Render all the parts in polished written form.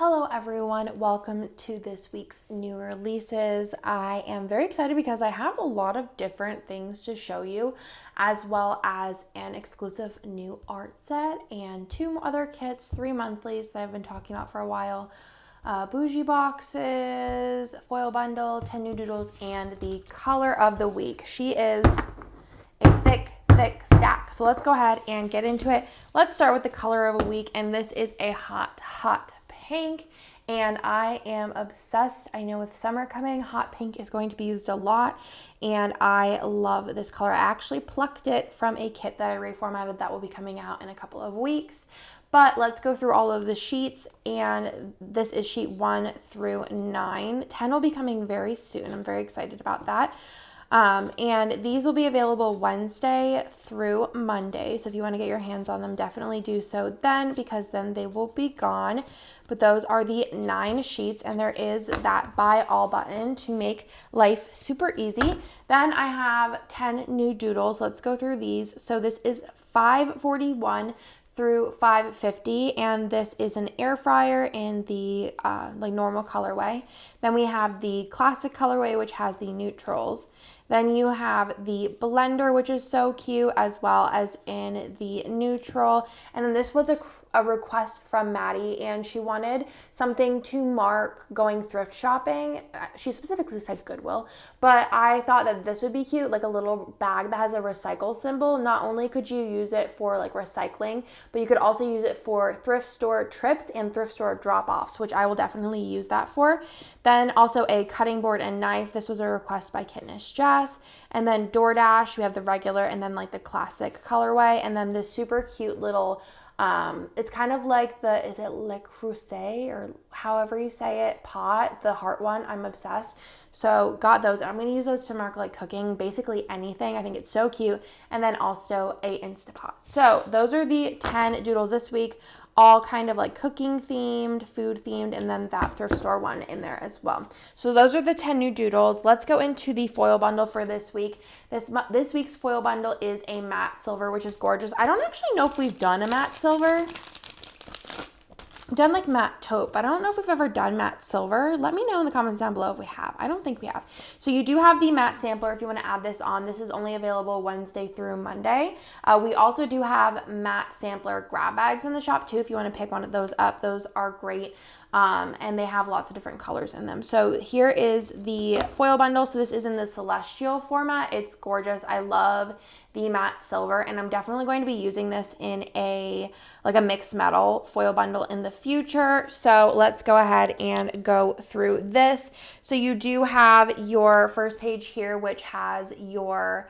Hello everyone, welcome to this week's new releases. I am very excited because I have a lot of different things to show you, as well as an exclusive new art set and two other kits, 3 monthlies that I've been talking about for a while. Bougie boxes, foil bundle, 10 new doodles, and the color of the week. She is a thick stack. So let's go ahead and get into it. Let's start with the color of a week, and this is a hot pink, and I am obsessed. I know with summer coming, hot pink is going to be used a lot, and I love this color. I actually plucked it from a kit that I reformatted that will be coming out in a couple of weeks. But let's go through all of the sheets, and this is sheet 1 through 9. 10 will be coming very soon. I'm very excited about that. And these will be available Wednesday through Monday. So if you want to get your hands on them, definitely do so then, because then they will be gone. But those are the 9 sheets, and there is that buy all button to make life super easy. Then I have 10 new doodles. Let's go through these. So this is 541 through 550, and this is an air fryer in the like normal colorway. Then we have the classic colorway, which has the neutrals. Then you have the blender, which is so cute, as well as in the neutral. And then this was a request from Maddie, and she wanted something to mark going thrift shopping. She specifically said Goodwill, but I thought that this would be cute, like a little bag that has a recycle symbol. Not only could you use it for like recycling, but you could also use it for thrift store trips and thrift store drop-offs, which I will definitely use that for. Then also a cutting board and knife. This was a request by Kitnish Jess. And then DoorDash, we have the regular and then like the classic colorway, and then this super cute little it's kind of like is it Le Creuset, or however you say it, pot, the heart one. I'm obsessed. So got those. I'm going to use those to mark like cooking, basically anything. I think it's so cute. And then also a Instapot. So those are the 10 doodles this week, all kind of like cooking themed, food themed, and then that thrift store one in there as well. So those are the 10 new doodles. Let's go into the foil bundle for this week. This week's foil bundle is a matte silver, which is gorgeous. I don't actually know if we've done a matte silver. I've done like matte taupe, but I don't know if we've ever done matte silver. Let me know in the comments down below if we have. I don't think we have. So you do have the matte sampler if you want to add this on. This is only available Wednesday through Monday. We also do have matte sampler grab bags in the shop too if you want to pick one of those up. Those are great. And they have lots of different colors in them. So here is the foil bundle. So this is in the celestial format. It's gorgeous. I love the matte silver, and I'm definitely going to be using this in a mixed metal foil bundle in the future. So let's go ahead and go through this. So you do have your first page here, which has your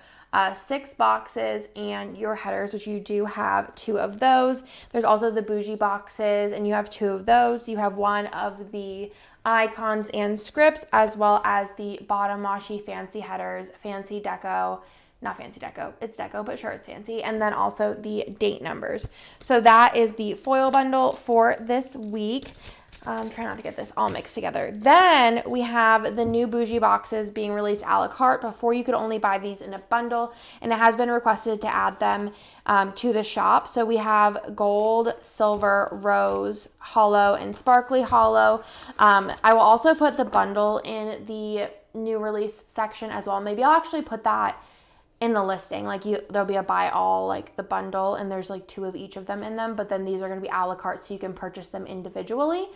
6 boxes and your headers, which you do have 2 of those. There's also the bougie boxes, and you have 2 of those. You have 1 of the icons and scripts, as well as the bottom washi fancy headers, fancy deco. Not fancy deco, it's deco, but sure, it's fancy. And then also the date numbers. So that is the foil bundle for this week. Try not to get this all mixed together. Then we have the new bougie boxes being released a la carte. Before, you could only buy these in a bundle, and it has been requested to add them to the shop. So we have gold, silver, rose, hollow, and sparkly hollow. I will also put the bundle in the new release section as well. Maybe I'll actually put that in the listing. There'll be a buy all, like the bundle, and there's like 2 of each of them in them, but then these are going to be a la carte, so you can purchase them individually.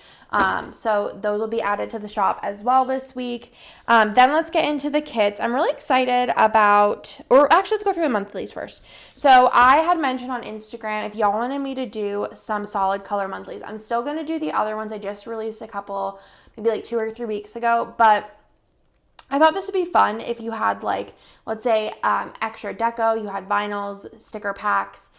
So those will be added to the shop as well this week. Then let's get into the kits. I'm really excited about, or actually let's go through the monthlies first. So I had mentioned on Instagram, if y'all wanted me to do some solid color monthlies, I'm still going to do the other ones. I just released a couple, maybe like 2 or 3 weeks ago, but I thought this would be fun if you had, like, let's say extra deco, you had vinyls, sticker packs,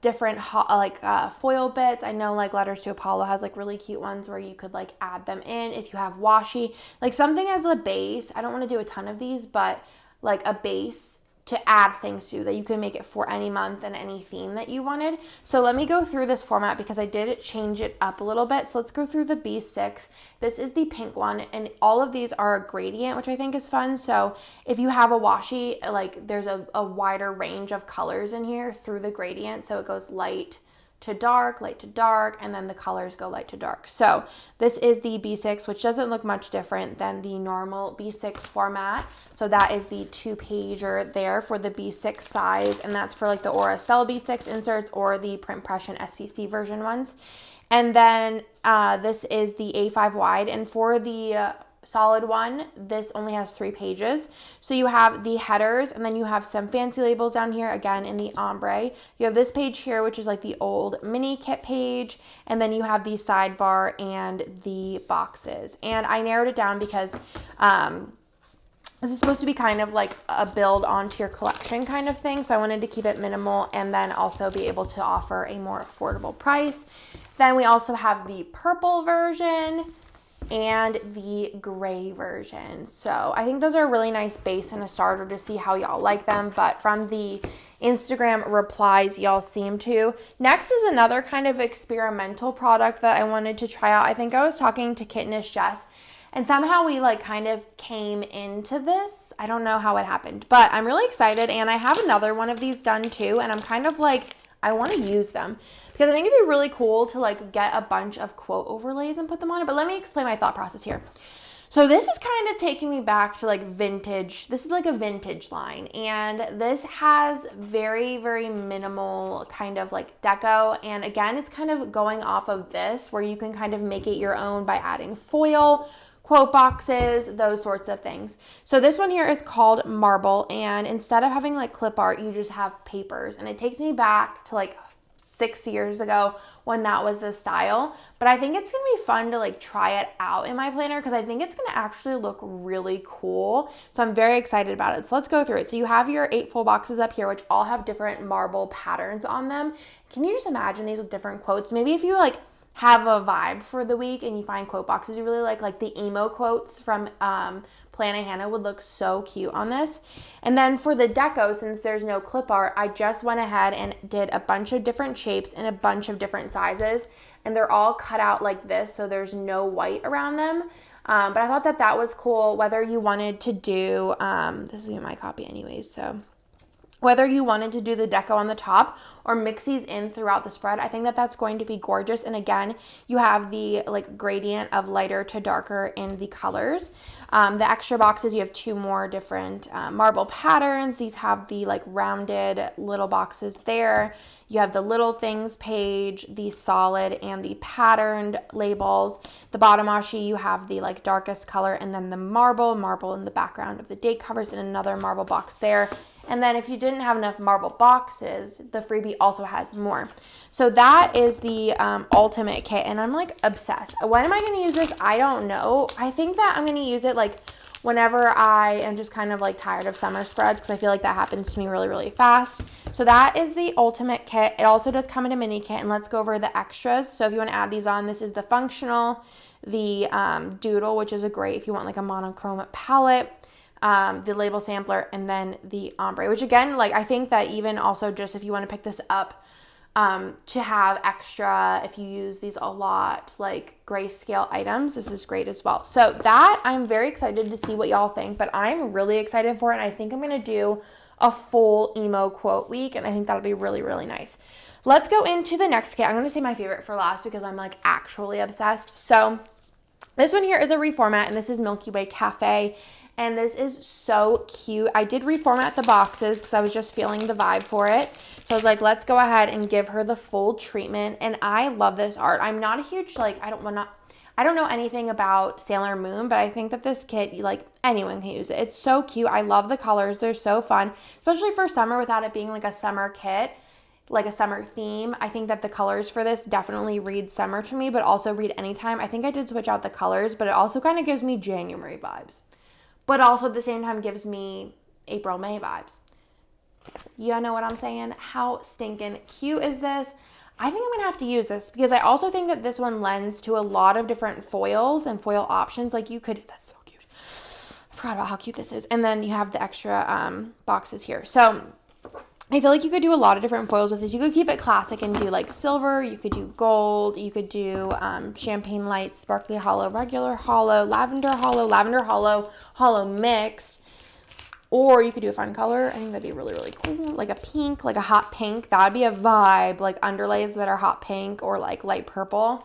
different foil bits. I know like Letters to Apollo has like really cute ones where you could like add them in. If you have washi, like something as a base. I don't want to do a ton of these, but like a base to add things to that you can make it for any month and any theme that you wanted. So let me go through this format because I did change it up a little bit. So let's go through the B6. This is the pink one, and all of these are a gradient, which I think is fun. So if you have a washi, like there's a wider range of colors in here through the gradient. So it goes light to dark, light to dark, and then the colors go light to dark. So this is the B6, which doesn't look much different than the normal B6 format. So that is the 2-pager there for the B6 size, and that's for like the Aura Stella B6 inserts or the Print Impression SPC version ones. And then this is the A5 wide, and for the solid one, this only has 3 pages. So you have the headers, and then you have some fancy labels down here, again in the ombre. You have this page here, which is like the old mini kit page, and then you have the sidebar and the boxes. And I narrowed it down because this is supposed to be kind of like a build onto your collection kind of thing. So I wanted to keep it minimal and then also be able to offer a more affordable price. Then we also have the purple version and the gray version. So I think those are a really nice base and a starter to see how y'all like them. But from the Instagram replies, y'all seem to. Next is another kind of experimental product that I wanted to try out. I think I was talking to Kittenish Jess, and somehow we like kind of came into this. I don't know how it happened, but I'm really excited. And I have another one of these done too. And I'm kind of like, I want to use them because I think it'd be really cool to like get a bunch of quote overlays and put them on it. But let me explain my thought process here. So this is kind of taking me back to like vintage. This is like a vintage line, and this has very, very minimal kind of like deco. And again, it's kind of going off of this where you can kind of make it your own by adding foil, quote boxes, those sorts of things. So this one here is called Marble, and instead of having like clip art, you just have papers. And it takes me back to like 6 years ago when that was the style. But I think it's gonna be fun to like try it out in my planner because I think it's gonna actually look really cool. So I'm very excited about it. So let's go through it. So you have your 8 full boxes up here, which all have different marble patterns on them. Can you just imagine these with different quotes? Maybe if you like have a vibe for the week and you find quote boxes you really like the emo quotes from Plan A Hannah would look so cute on this. And then for the deco, since there's no clip art, I just went ahead and did a bunch of different shapes and a bunch of different sizes, and they're all cut out like this, so there's no white around them. But I thought that that was cool, whether you wanted to do, this is my copy anyways, so whether you wanted to do the deco on the top or mix these in throughout the spread, I think that that's going to be gorgeous. And again, you have the like gradient of lighter to darker in the colors. The extra boxes, you have 2 more different marble patterns. These have the like rounded little boxes there. You have the little things page, the solid and the patterned labels. The bottom washi, you have the like darkest color, and then the marble in the background of the date covers, and another marble box there. And then if you didn't have enough marble boxes, the freebie also has more. So that is the ultimate kit, and I'm like obsessed. When am I going to use this? I don't know. I think that I'm going to use it like whenever I am just kind of like tired of summer spreads, because I feel like that happens to me really, really fast. So that is the ultimate kit. It also does come in a mini kit, and let's go over the extras. So if you want to add these on, this is the functional, the doodle, which is a great if you want like a monochrome palette, the label sampler, and then the ombre, which again, like I think that even also just if you want to pick this up to have extra, if you use these a lot, like grayscale items, this is great as well. So that, I'm very excited to see what y'all think, but I'm really excited for it. And I think I'm going to do a full emo quote week, and I think that'll be really, really nice. Let's go into the next kit. I'm going to say my favorite for last because I'm like actually obsessed. So this one here is a reformat, and this is Milky Way Cafe. And this is so cute. I did reformat the boxes because I was just feeling the vibe for it. So I was like, let's go ahead and give her the full treatment. And I love this art. I'm not a huge, like, I don't know anything about Sailor Moon, but I think that this kit, like, anyone can use it. It's so cute. I love the colors. They're so fun, especially for summer without it being like a summer kit, like a summer theme. I think that the colors for this definitely read summer to me, but also read anytime. I think I did switch out the colors, but it also kind of gives me January vibes, but also at the same time gives me April, May vibes. You know what I'm saying? How stinking cute is this? I think I'm going to have to use this because I also think that this one lends to a lot of different foils and foil options. Like you could, that's so cute. I forgot about how cute this is. And then you have the extra boxes here. So I feel like you could do a lot of different foils with this. You could keep it classic and do like silver. You could do gold. You could do champagne light, sparkly hollow, regular hollow, lavender hollow, hollow mixed. Or you could do a fun color. I think that'd be really, really cool. Like a pink, like a hot pink. That would be a vibe. Like underlays that are hot pink or like light purple.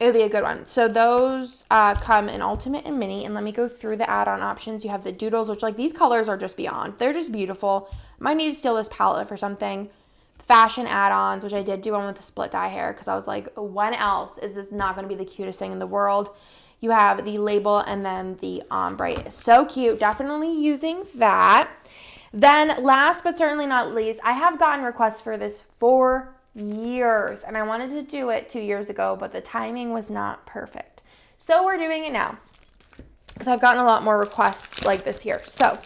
It would be a good one. So those come in Ultimate and Mini. And let me go through the add-on options. You have the Doodles, which like these colors are just beyond. They're just beautiful. Might need to steal this palette for something. Fashion add-ons, which I did do one with the split dye hair because I was like, when else is this not going to be the cutest thing in the world? You have the label and then the ombre. So cute. Definitely using that. Then last but certainly not least, I have gotten requests for this for years. And I wanted to do it 2 years ago, but the timing was not perfect. So we're doing it now because I've gotten a lot more requests like this here. So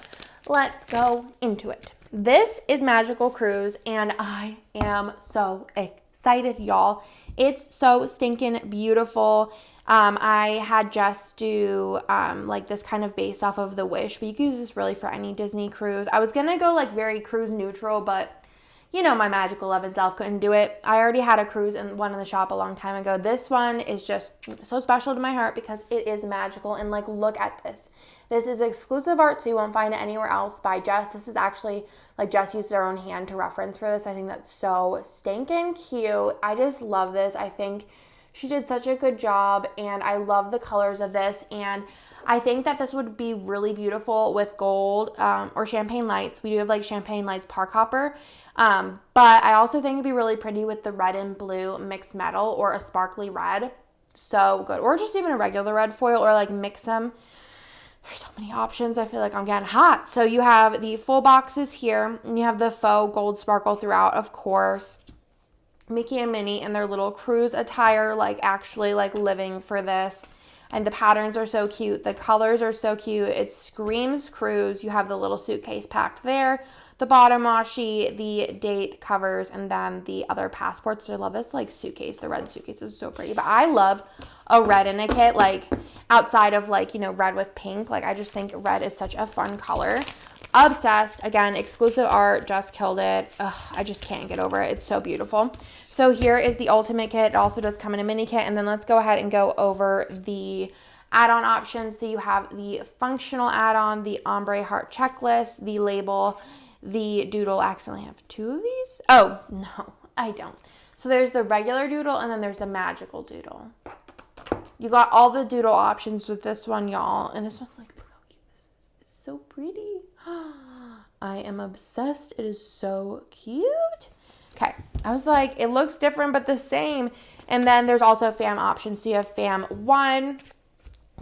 let's go into it. This is Magical Cruise, and I am so excited, y'all. It's so stinking beautiful. I had Jess do like this kind of based off of the Wish, but you can use this really for any Disney cruise. I was gonna go like very cruise neutral, but you know my magical love self couldn't do it. I already had a cruise in one in the shop a long time ago. This one is just so special to my heart because it is magical, and like look at this. This is exclusive art, so you won't find it anywhere else by Jess. This is actually, like, Jess used her own hand to reference for this. I think that's so stinking cute. I just love this. I think she did such a good job, and I love the colors of this, and I think that this would be really beautiful with gold or champagne lights. We do have, like, champagne lights park hopper, but I also think it'd be really pretty with the red and blue mixed metal or a sparkly red. So good. Or just even a regular red foil or, like, mix them. There's so many options. I feel like I'm getting hot. So you have the full boxes here, and you have the faux gold sparkle throughout, of course. Mickey and Minnie in their little cruise attire, like actually like living for this. And the patterns are so cute. The colors are so cute. It screams cruise. You have the little suitcase packed there. The bottom washi, the date covers, and then the other passports. I love this like suitcase. The red suitcase is so pretty. But I love a red in a kit, like outside of like, you know, red with pink. Like I just think red is such a fun color. Obsessed. Again, exclusive art. Just killed it. Ugh, I just can't get over it. It's so beautiful. So here is the ultimate kit. It also does come in a mini kit. And then let's go ahead and go over the add-on options. So you have the functional add-on, the ombre heart checklist, the label, the doodle. I accidentally have two of these. Oh, no, I don't. So there's the regular doodle and then there's the magical doodle. You got all the doodle options with this one, y'all. And this one's like, look how cute this is. It's so pretty. I am obsessed. It is so cute. Okay, I was like, it looks different but the same. And then there's also fam options. So you have fam 1,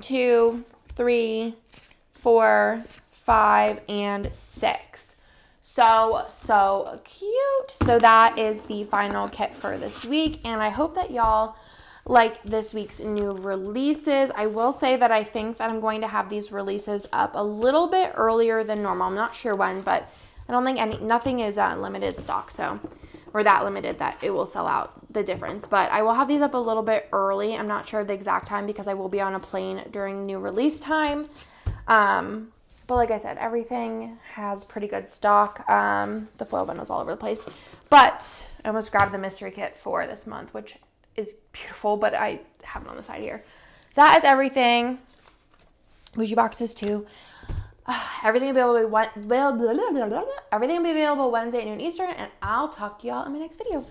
2, 3, 4, 5, and 6. So cute. So that is the final kit for this week. And I hope that y'all like this week's new releases. I will say that I think that I'm going to have these releases up a little bit earlier than normal. I'm not sure when, but I don't think nothing is limited stock, so, or that limited that it will sell out, the difference. But I will have these up a little bit early. I'm not sure of the exact time because I will be on a plane during new release time. But like I said, everything has pretty good stock. The foil bundle's all over the place. But I almost grabbed the mystery kit for this month, which is beautiful, but I have it on the side here. That is everything. Ouija boxes too. Everything will be available everything will be available Wednesday at noon Eastern, and I'll talk to y'all in my next video.